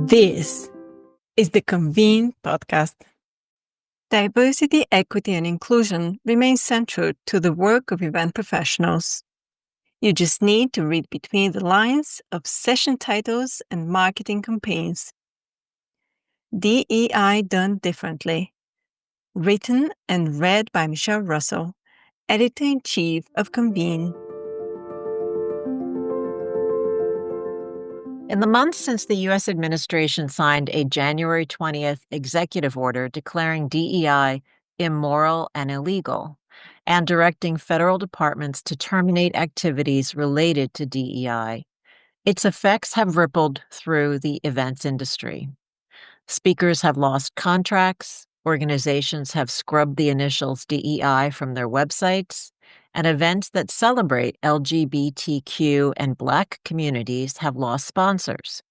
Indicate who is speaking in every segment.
Speaker 1: This is the Convene podcast. Diversity, equity, and inclusion remain central to the work of event professionals. You just need to read between the lines of session titles and marketing campaigns. DEI Done Differently. Written and read by Michelle Russell, Editor-in-Chief of Convene.
Speaker 2: In the months since the U.S. administration signed a January 20th executive order declaring DEI immoral and illegal, and directing federal departments to terminate activities related to DEI, its effects have rippled through the events industry. Speakers have lost contracts, organizations have scrubbed the initials DEI from their websites, and events that celebrate LGBTQ and Black communities have lost sponsors.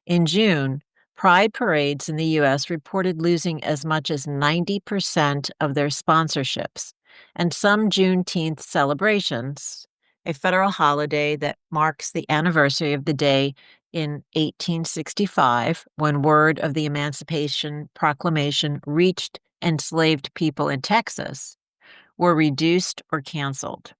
Speaker 2: In June, Pride parades in the U.S. reported losing as much as 90% of their sponsorships, and some Juneteenth celebrations, a federal holiday that marks the anniversary of the day in 1865 when word of the Emancipation Proclamation reached enslaved people in Texas, were reduced or canceled.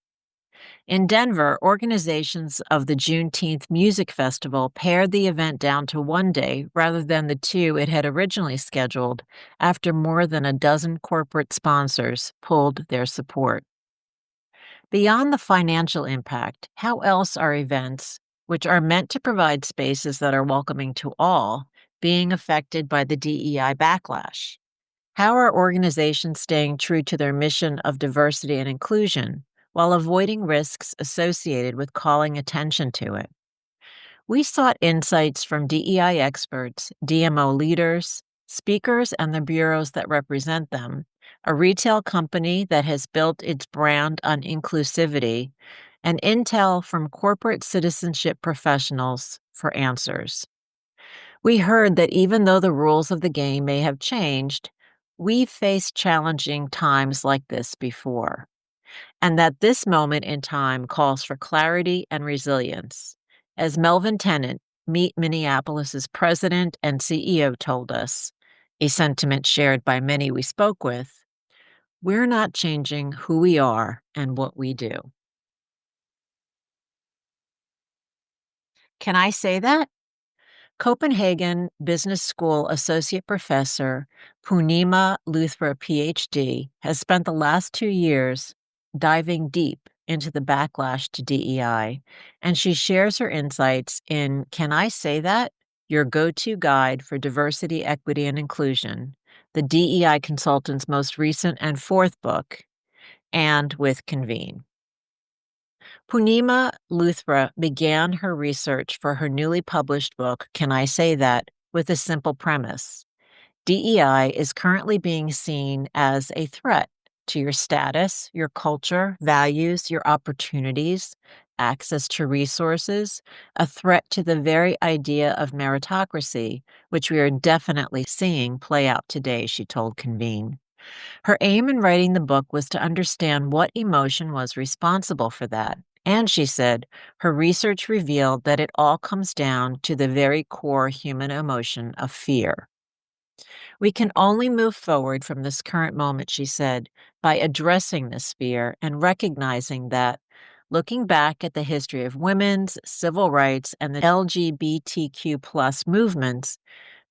Speaker 2: In Denver, organizations of the Juneteenth Music Festival pared the event down to one day rather than the two it had originally scheduled after more than a dozen corporate sponsors pulled their support. Beyond the financial impact, how else are events, which are meant to provide spaces that are welcoming to all, being affected by the DEI backlash? How are organizations staying true to their mission of diversity and inclusion while avoiding risks associated with calling attention to it? We sought insights from DEI experts, DMO leaders, speakers, and the bureaus that represent them, a retail company that has built its brand on inclusivity, and intel from corporate citizenship professionals for answers. We heard that even though the rules of the game may have changed, we've faced challenging times like this before, and that this moment in time calls for clarity and resilience. As Melvin Tennant, Meet Minneapolis's president and CEO, told us, a sentiment shared by many we spoke with, we're not changing who we are and what we do. Can I say that? Copenhagen Business School Associate Professor Punima Luthra, PhD, has spent the last 2 years diving deep into the backlash to DEI, and she shares her insights in Can I Say That? Your go-to guide for diversity, equity, and inclusion, the DEI consultant's most recent and fourth book, and with Convene. Punima Luthra began her research for her newly published book, Can I Say That?, with a simple premise. DEI is currently being seen as a threat to your status, your culture, values, your opportunities, access to resources, a threat to the very idea of meritocracy, which we are definitely seeing play out today, she told Convene. Her aim in writing the book was to understand what emotion was responsible for that. And she said, her research revealed that it all comes down to the very core human emotion of fear. We can only move forward from this current moment, she said, by addressing this fear and recognizing that, looking back at the history of women's, civil rights, and the LGBTQ plus movements,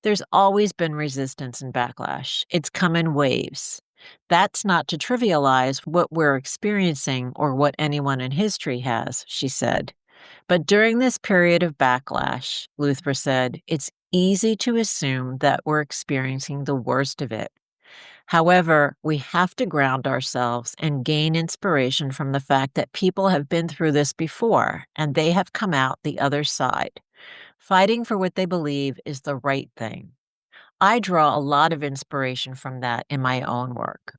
Speaker 2: there's always been resistance and backlash. It's come in waves. That's not to trivialize what we're experiencing or what anyone in history has, she said. But during this period of backlash, Luthra said, it's easy to assume that we're experiencing the worst of it. However, we have to ground ourselves and gain inspiration from the fact that people have been through this before, and they have come out the other side. Fighting for what they believe is the right thing. I draw a lot of inspiration from that in my own work.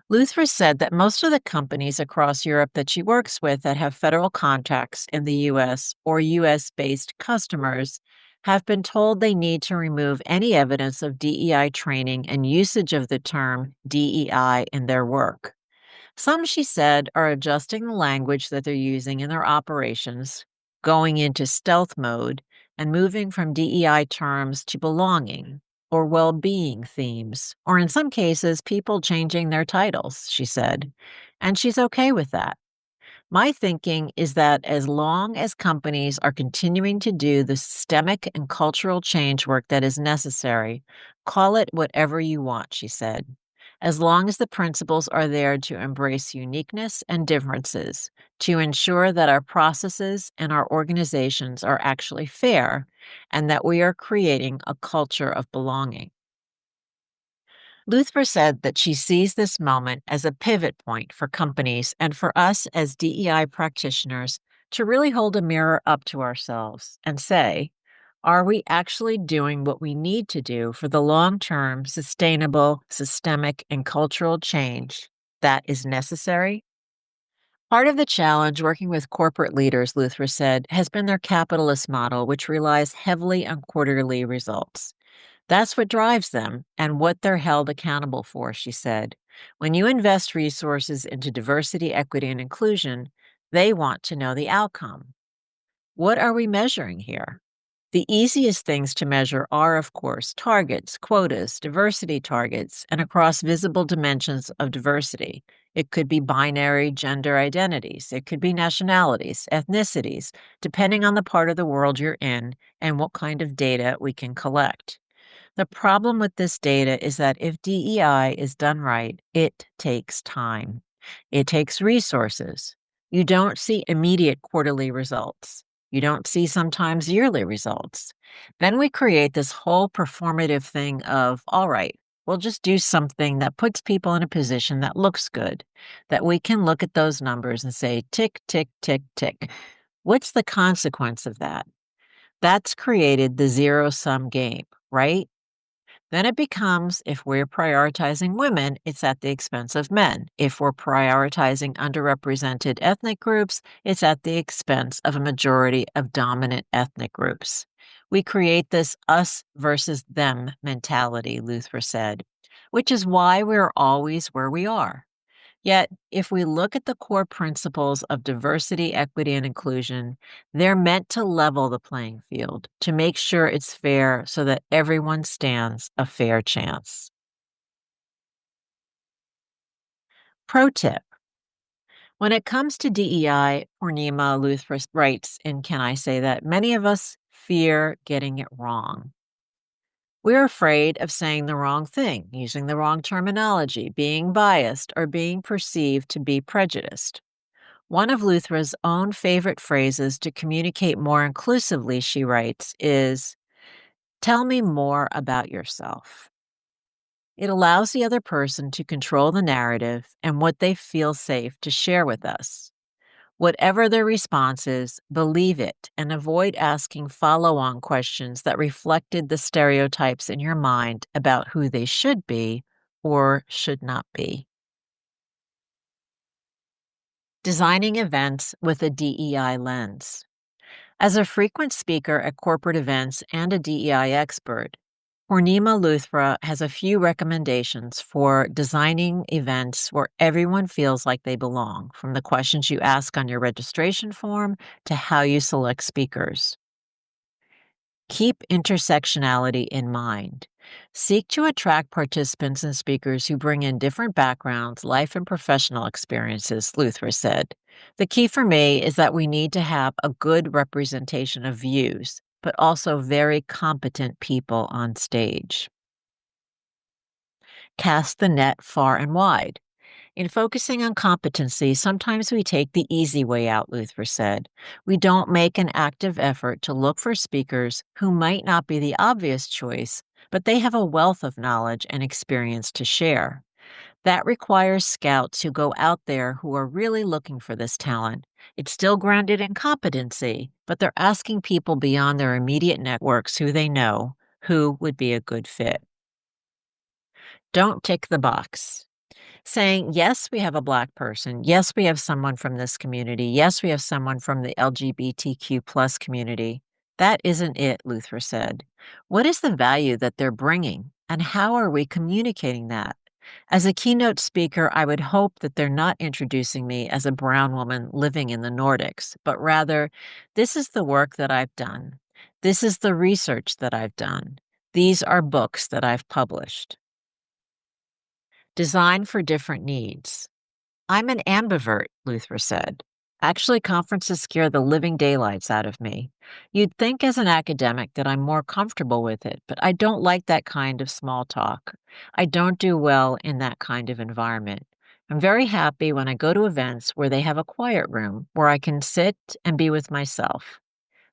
Speaker 2: Luthra said that most of the companies across Europe that she works with that have federal contracts in the U.S. or U.S.-based customers have been told they need to remove any evidence of DEI training and usage of the term DEI in their work. Some, she said, are adjusting the language that they're using in their operations, going into stealth mode, and moving from DEI terms to belonging or well-being themes, or in some cases, people changing their titles, she said. And she's okay with that. My thinking is that as long as companies are continuing to do the systemic and cultural change work that is necessary, call it whatever you want, she said. As long as the principles are there to embrace uniqueness and differences, to ensure that our processes and our organizations are actually fair, and that we are creating a culture of belonging. Luthra said that she sees this moment as a pivot point for companies and for us as DEI practitioners to really hold a mirror up to ourselves and say, are we actually doing what we need to do for the long-term, sustainable, systemic, and cultural change that is necessary? Part of the challenge working with corporate leaders, Luthra said, has been their capitalist model, which relies heavily on quarterly results. That's what drives them and what they're held accountable for, she said. When you invest resources into diversity, equity, and inclusion, they want to know the outcome. What are we measuring here? The easiest things to measure are, of course, targets, quotas, diversity targets, and across visible dimensions of diversity. It could be binary gender identities. It could be nationalities, ethnicities, depending on the part of the world you're in and what kind of data we can collect. The problem with this data is that if DEI is done right, it takes time. It takes resources. You don't see immediate quarterly results. You don't see sometimes yearly results. Then we create this whole performative thing of, all right, we'll just do something that puts people in a position that looks good, that we can look at those numbers and say, tick, tick, tick, tick. What's the consequence of that? That's created the zero-sum game, right? Then it becomes if we're prioritizing women, it's at the expense of men. If we're prioritizing underrepresented ethnic groups, it's at the expense of a majority of dominant ethnic groups. We create this us versus them mentality, Luthra said, which is why we're always where we are. Yet, if we look at the core principles of diversity, equity, and inclusion, they're meant to level the playing field, to make sure it's fair so that everyone stands a fair chance. Pro tip. When it comes to DEI, Purnima Luthra writes in Can I Say That? Many of us fear getting it wrong. We're afraid of saying the wrong thing, using the wrong terminology, being biased, or being perceived to be prejudiced. One of Luthra's own favorite phrases to communicate more inclusively, she writes, is, "Tell me more about yourself." It allows the other person to control the narrative and what they feel safe to share with us. Whatever their response is, believe it and avoid asking follow-on questions that reflected the stereotypes in your mind about who they should be or should not be. Designing events with a DEI lens. As a frequent speaker at corporate events and a DEI expert, Purnima Luthra has a few recommendations for designing events where everyone feels like they belong, from the questions you ask on your registration form to how you select speakers. Keep intersectionality in mind. Seek to attract participants and speakers who bring in different backgrounds, life and professional experiences, Luthra said. The key for me is that we need to have a good representation of views, but also very competent people on stage. Cast the net far and wide. In focusing on competency, sometimes we take the easy way out, Luthra said. We don't make an active effort to look for speakers who might not be the obvious choice, but they have a wealth of knowledge and experience to share. That requires scouts who go out there who are really looking for this talent. It's still grounded in competency, but they're asking people beyond their immediate networks who they know who would be a good fit. Don't tick the box. Saying, yes, we have a Black person. Yes, we have someone from this community. Yes, we have someone from the LGBTQ plus community. That isn't it, Luthra said. What is the value that they're bringing, and how are we communicating that? As a keynote speaker, I would hope that they're not introducing me as a brown woman living in the Nordics, but rather, this is the work that I've done. This is the research that I've done. These are books that I've published. Design for different needs. I'm an ambivert, Luther said. Actually, conferences scare the living daylights out of me. You'd think as an academic that I'm more comfortable with it, but I don't like that kind of small talk. I don't do well in that kind of environment. I'm very happy when I go to events where they have a quiet room where I can sit and be with myself.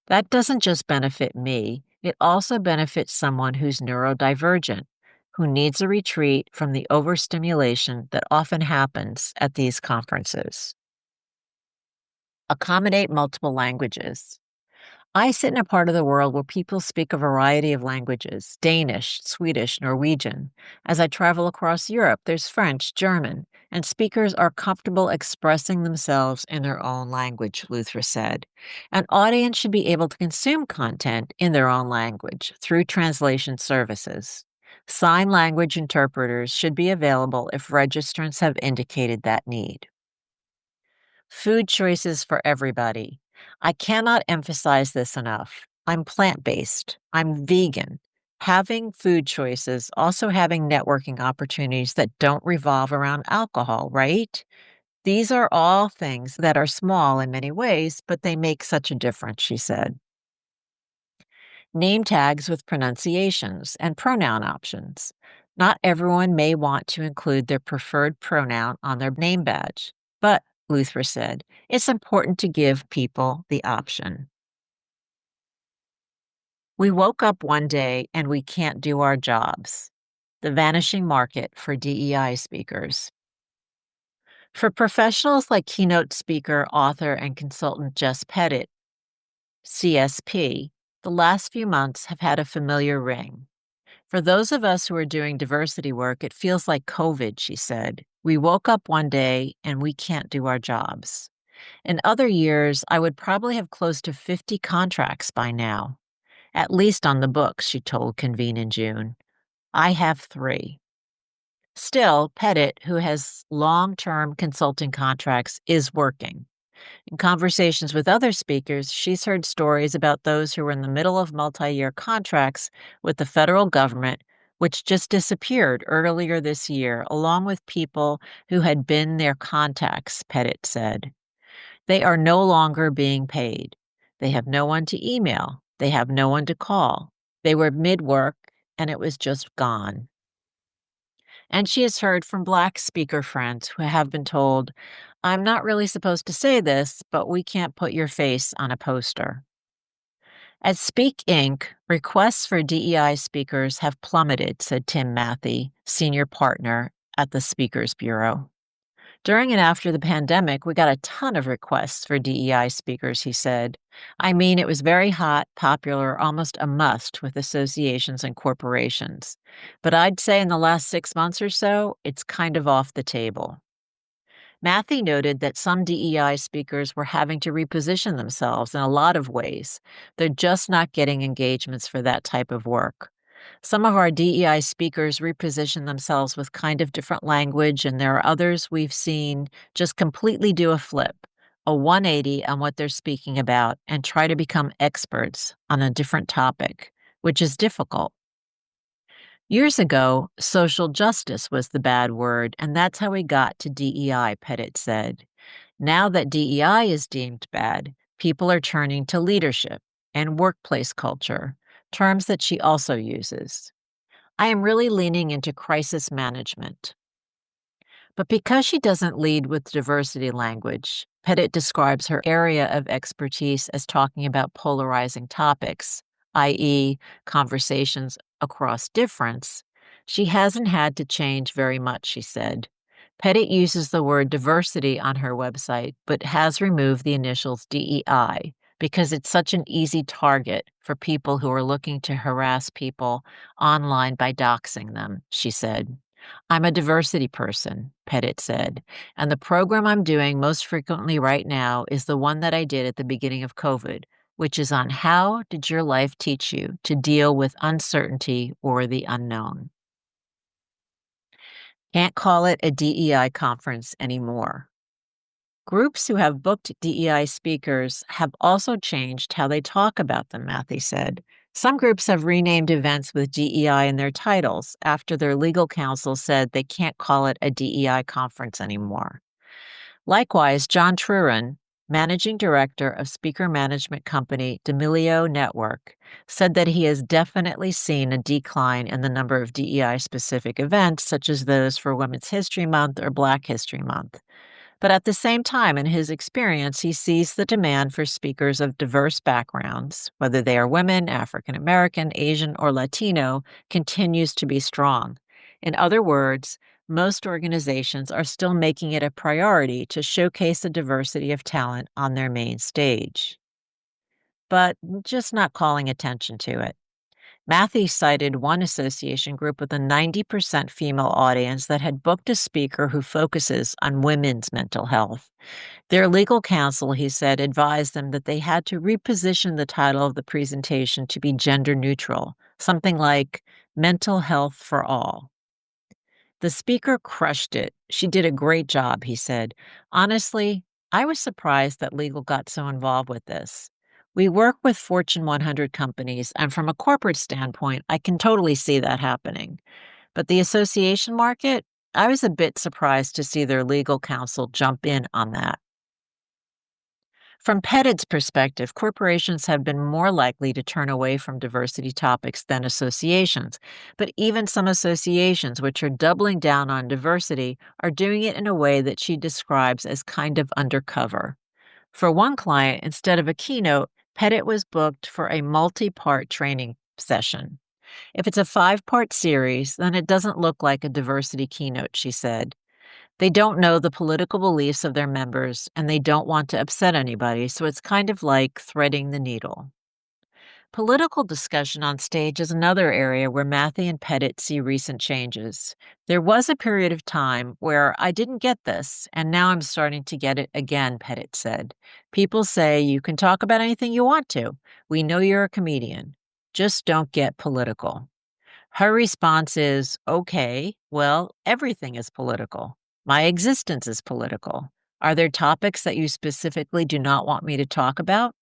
Speaker 2: That doesn't just benefit me, it also benefits someone who's neurodivergent, who needs a retreat from the overstimulation that often happens at these conferences. Accommodate multiple languages. I sit in a part of the world where people speak a variety of languages: Danish, Swedish, Norwegian. As I travel across Europe, there's French, German, and speakers are comfortable expressing themselves in their own language, Luther said. An audience should be able to consume content in their own language through translation services. Sign language interpreters should be available if registrants have indicated that need. Food choices for everybody. I cannot emphasize this enough. I'm plant-based. I'm vegan. Having food choices, also having networking opportunities that don't revolve around alcohol, right? These are all things that are small in many ways, but they make such a difference, she said. Name tags with pronunciations and pronoun options. Not everyone may want to include their preferred pronoun on their name badge, but, Luther said, it's important to give people the option. We woke up one day and we can't do our jobs. The vanishing market for DEI speakers. For professionals like keynote speaker, author, and consultant Jess Pettit, CSP, the last few months have had a familiar ring. For those of us who are doing diversity work, it feels like COVID, she said. We woke up one day and we can't do our jobs. In other years, I would probably have close to 50 contracts by now, at least on the books, she told Convene in June. I have 3. Still, Pettit, who has long-term consulting contracts, is working. In conversations with other speakers, she's heard stories about those who were in the middle of multi-year contracts with the federal government, which just disappeared earlier this year, along with people who had been their contacts, Pettit said. They are no longer being paid. They have no one to email. They have no one to call. They were mid-work, and it was just gone. And she has heard from Black speaker friends who have been told, I'm not really supposed to say this, but we can't put your face on a poster. At Speak Inc., requests for DEI speakers have plummeted, said Tim Matthey, senior partner at the Speakers Bureau. During and after the pandemic, we got a ton of requests for DEI speakers, he said. I mean, it was very hot, popular, almost a must with associations and corporations. But I'd say in the last 6 months or so, it's kind of off the table. Matthey noted that some DEI speakers were having to reposition themselves in a lot of ways. They're just not getting engagements for that type of work. Some of our DEI speakers reposition themselves with kind of different language, and there are others we've seen just completely do a flip, a 180 on what they're speaking about, and try to become experts on a different topic, which is difficult. Years ago, social justice was the bad word, and that's how we got to DEI, Pettit said. Now that DEI is deemed bad, people are turning to leadership and workplace culture, terms that she also uses. I am really leaning into crisis management. But because she doesn't lead with diversity language, Pettit describes her area of expertise as talking about polarizing topics, i.e., conversations across difference. She hasn't had to change very much, she said. Pettit uses the word diversity on her website, but has removed the initials DEI because it's such an easy target for people who are looking to harass people online by doxing them, she said. I'm a diversity person, Pettit said, and the program I'm doing most frequently right now is the one that I did at the beginning of COVID, which is on how did your life teach you to deal with uncertainty or the unknown. Can't call it a DEI conference anymore. Groups who have booked DEI speakers have also changed how they talk about them, Matthew said. Some groups have renamed events with DEI in their titles after their legal counsel said they can't call it a DEI conference anymore. Likewise, John Truran, managing director of speaker management company D'Amelio Network, said that he has definitely seen a decline in the number of DEI-specific events, such as those for Women's History Month or Black History Month. But at the same time, in his experience, he sees the demand for speakers of diverse backgrounds, whether they are women, African American, Asian, or Latino, continues to be strong. In other words, most organizations are still making it a priority to showcase the diversity of talent on their main stage, but just not calling attention to it. Matthew cited one association group with a 90% female audience that had booked a speaker who focuses on women's mental health. Their legal counsel, he said, advised them that they had to reposition the title of the presentation to be gender neutral, something like Mental Health for All. The speaker crushed it. She did a great job, he said. Honestly, I was surprised that legal got so involved with this. We work with Fortune 100 companies, and from a corporate standpoint, I can totally see that happening. But the association market, I was a bit surprised to see their legal counsel jump in on that. From Pettit's perspective, corporations have been more likely to turn away from diversity topics than associations. But even some associations, which are doubling down on diversity, are doing it in a way that she describes as kind of undercover. For one client, instead of a keynote, Pettit was booked for a multi-part training session. If it's a 5-part series, then it doesn't look like a diversity keynote, she said. They don't know the political beliefs of their members, and they don't want to upset anybody, so it's kind of like threading the needle. Political discussion on stage is another area where Matthew and Pettit see recent changes. There was a period of time where I didn't get this, and now I'm starting to get it again, Pettit said. People say you can talk about anything you want to. We know you're a comedian. Just don't get political. Her response is, okay, well, everything is political. My existence is political. Are there topics that you specifically do not want me to talk about?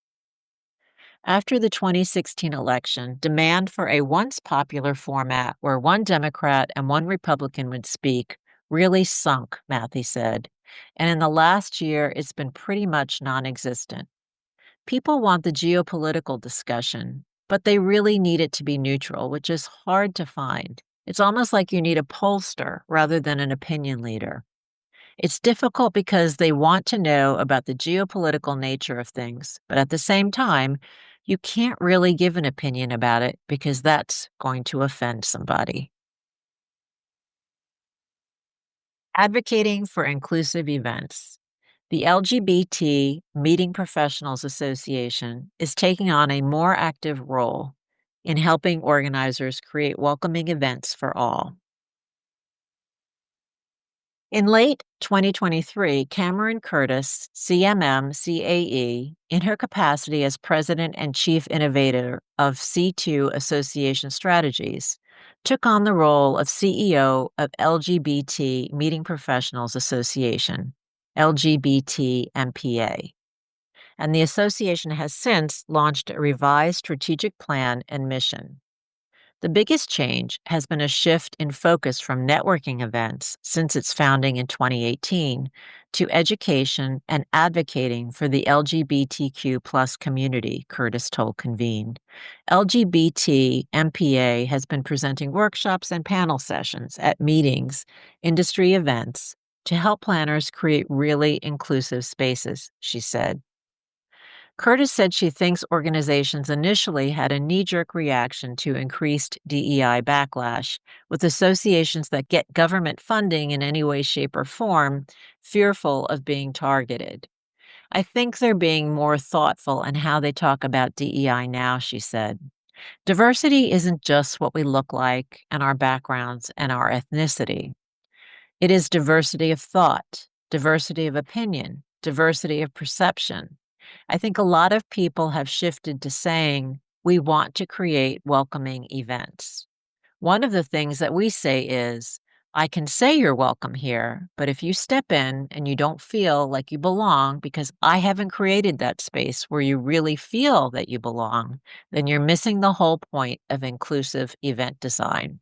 Speaker 2: After the 2016 election, demand for a once popular format where one Democrat and one Republican would speak really sunk, Matthew said. And in the last year, it's been pretty much non existent. People want the geopolitical discussion, but they really need it to be neutral, which is hard to find. It's almost like you need a pollster rather than an opinion leader. It's difficult because they want to know about the geopolitical nature of things, but at the same time, you can't really give an opinion about it because that's going to offend somebody. Advocating for inclusive events. The LGBT Meeting Professionals Association is taking on a more active role in helping organizers create welcoming events for all. In late 2023, Cameron Curtis, CMM CAE, in her capacity as president and chief innovator of C2 Association Strategies, took on the role of CEO of LGBT Meeting Professionals Association, LGBT MPA. And the association has since launched a revised strategic plan and mission. The biggest change has been a shift in focus from networking events since its founding in 2018 to education and advocating for the LGBTQ community, Curtis told Convene. LGBT MPA has been presenting workshops and panel sessions at meetings, industry events, to help planners create really inclusive spaces, she said. Curtis said she thinks organizations initially had a knee-jerk reaction to increased DEI backlash, with associations that get government funding in any way, shape, or form fearful of being targeted. I think they're being more thoughtful in how they talk about DEI now, she said. Diversity isn't just what we look like and our backgrounds and our ethnicity. It is diversity of thought, diversity of opinion, diversity of perception. I think a lot of people have shifted to saying we want to create welcoming events. One of the things that we say is, I can say you're welcome here, but if you step in and you don't feel like you belong because I haven't created that space where you really feel that you belong, then you're missing the whole point of inclusive event design.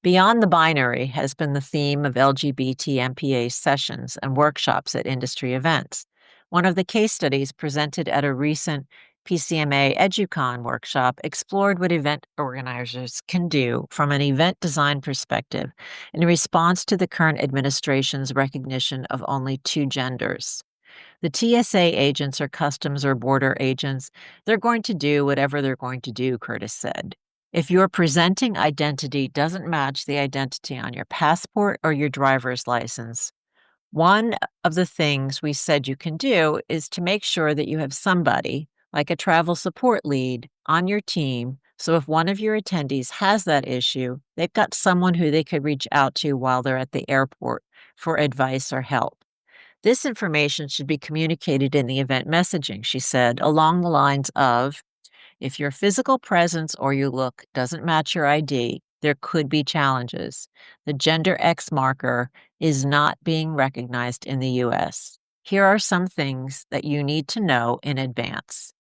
Speaker 2: Beyond the binary has been the theme of LGBT MPA sessions and workshops at industry events. One of the case studies presented at a recent PCMA EduCon workshop explored what event organizers can do from an event design perspective in response to the current administration's recognition of only two genders. The TSA agents or customs or border agents, they're going to do whatever they're going to do, Curtis said. If your presenting identity doesn't match the identity on your passport or your driver's license, one of the things we said you can do is to make sure that you have somebody, like a travel support lead, on your team. So if one of your attendees has that issue, they've got someone who they could reach out to while they're at the airport for advice or help. This information should be communicated in the event messaging, she said, along the lines of, if your physical presence or your look doesn't match your ID, there could be challenges. The gender X marker is not being recognized in the US. Here are some things that you need to know in advance.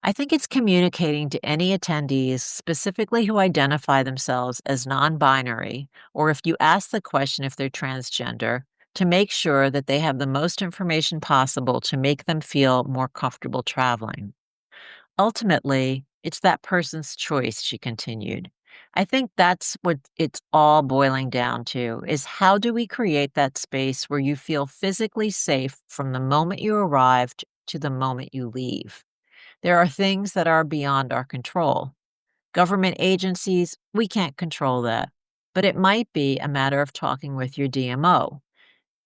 Speaker 2: I think it's communicating to any attendees, specifically who identify themselves as non-binary, or if you ask the question if they're transgender, to make sure that they have the most information possible to make them feel more comfortable traveling. Ultimately, it's that person's choice, she continued. I think that's what it's all boiling down to, is how do we create that space where you feel physically safe from the moment you arrived to the moment you leave? There are things that are beyond our control. Government agencies, we can't control that. But it might be a matter of talking with your DMO.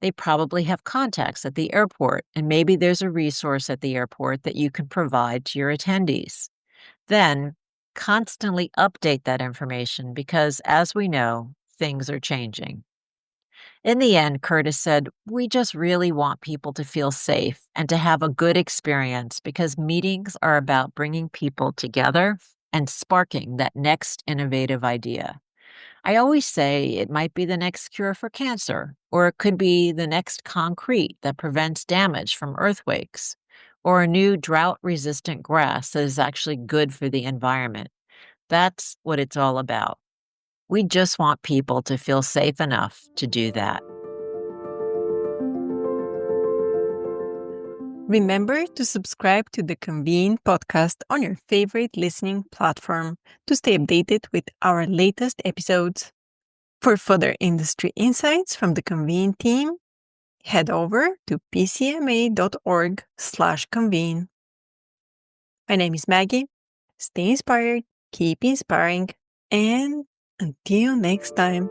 Speaker 2: They probably have contacts at the airport, and maybe there's a resource at the airport that you can provide to your attendees. Then, constantly update that information because, as we know, things are changing. In the end, Curtis said, we just really want people to feel safe and to have a good experience because meetings are about bringing people together and sparking that next innovative idea. I always say it might be the next cure for cancer, or it could be the next concrete that prevents damage from earthquakes, or a new drought-resistant grass that is actually good for the environment. That's what it's all about. We just want people to feel safe enough to do that.
Speaker 1: Remember to subscribe to the Convene podcast on your favorite listening platform to stay updated with our latest episodes. For further industry insights from the Convene team, head over to pcma.org/convene. My name is Maggie. Stay inspired, keep inspiring, and until next time.